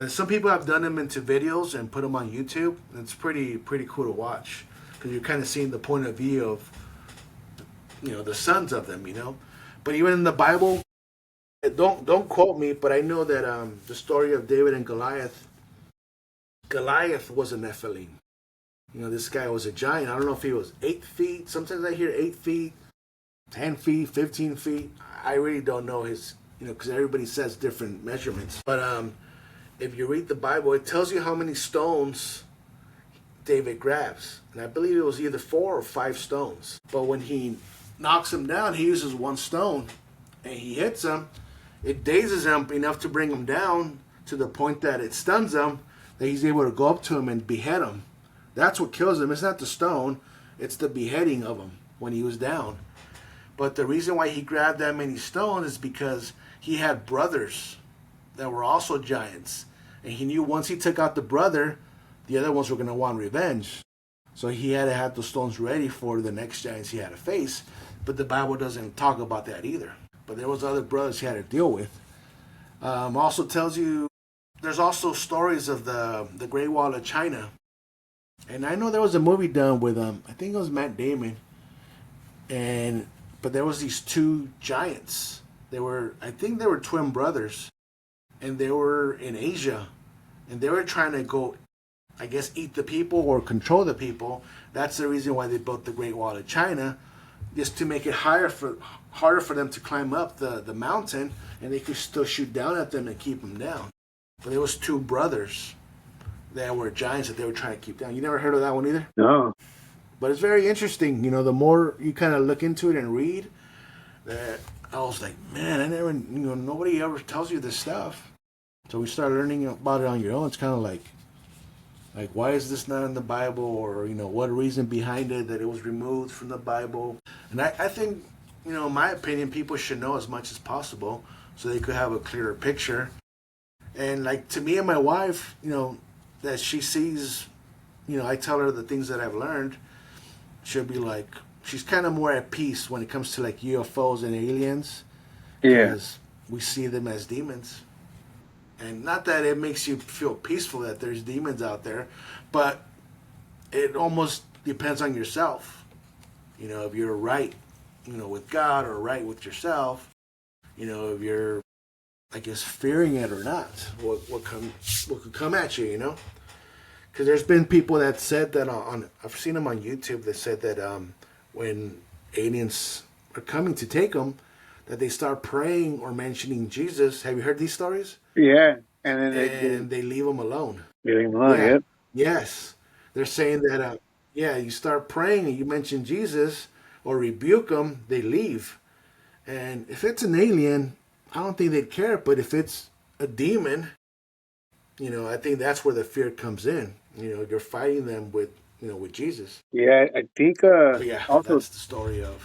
And some people have done them into videos and put them on YouTube. And it's pretty cool to watch because you're kind of seeing the point of view of the sons of them. But even in the Bible, don't quote me, but I know that the story of David and Goliath. Goliath was a Nephilim. This guy was a giant. I don't know if he was 8 feet. Sometimes I hear 8 feet, 10 feet, 15 feet. I really don't know his, because everybody says different measurements. But if you read the Bible, it tells you how many stones David grabs. And I believe it was either 4 or 5 stones. But when he knocks him down, he uses one stone and he hits him. It dazes him enough to bring him down to the point that it stuns him, that he's able to go up to him and behead him. That's what kills him. It's not the stone, it's the beheading of him when he was down. But the reason why he grabbed that many stones is because he had brothers that were also giants. And he knew once he took out the brother, the other ones were going to want revenge. So he had to have the stones ready for the next giants he had to face. But the Bible doesn't talk about that either. But there was other brothers he had to deal with. Also tells you, there's also stories of the Great Wall of China. And I know there was a movie done with I think it was Matt Damon. But there was these two giants. I think they were twin brothers. And they were in Asia. And they were trying to go, I guess, eat the people or control the people. That's the reason why they built the Great Wall of China, just to make it harder for them to climb up the mountain, and they could still shoot down at them and keep them down. But there was two brothers that were giants that they were trying to keep down. You never heard of that one either? No. But it's very interesting. The more you kind of look into it and read, that I was like, man, I never, nobody ever tells you this stuff. So we start learning about it on your own. It's kind of like why is this not in the Bible, or what reason behind it that it was removed from the Bible. And I think, in my opinion, people should know as much as possible so they could have a clearer picture. And like to me and my wife, that she sees, I tell her the things that I've learned. She'll be like, she's kind of more at peace when it comes to like UFOs and aliens. Yeah. Because we see them as demons. And not that it makes you feel peaceful that there's demons out there, but it almost depends on yourself. If you're right, with God, or right with yourself, if you're, I guess, fearing it or not, what could come at you, Because there's been people that said that I've seen them on YouTube that said that when aliens are coming to take them, that they start praying or mentioning Jesus. Have you heard these stories? Yeah. And then they leave them alone. Leave him alone, Yeah. yep. Yes. They're saying that, you start praying and you mention Jesus or rebuke them, they leave. And if it's an alien, I don't think they'd care. But if it's a demon, I think that's where the fear comes in. You're fighting them with Jesus. Yeah, I think But yeah, also that's the story of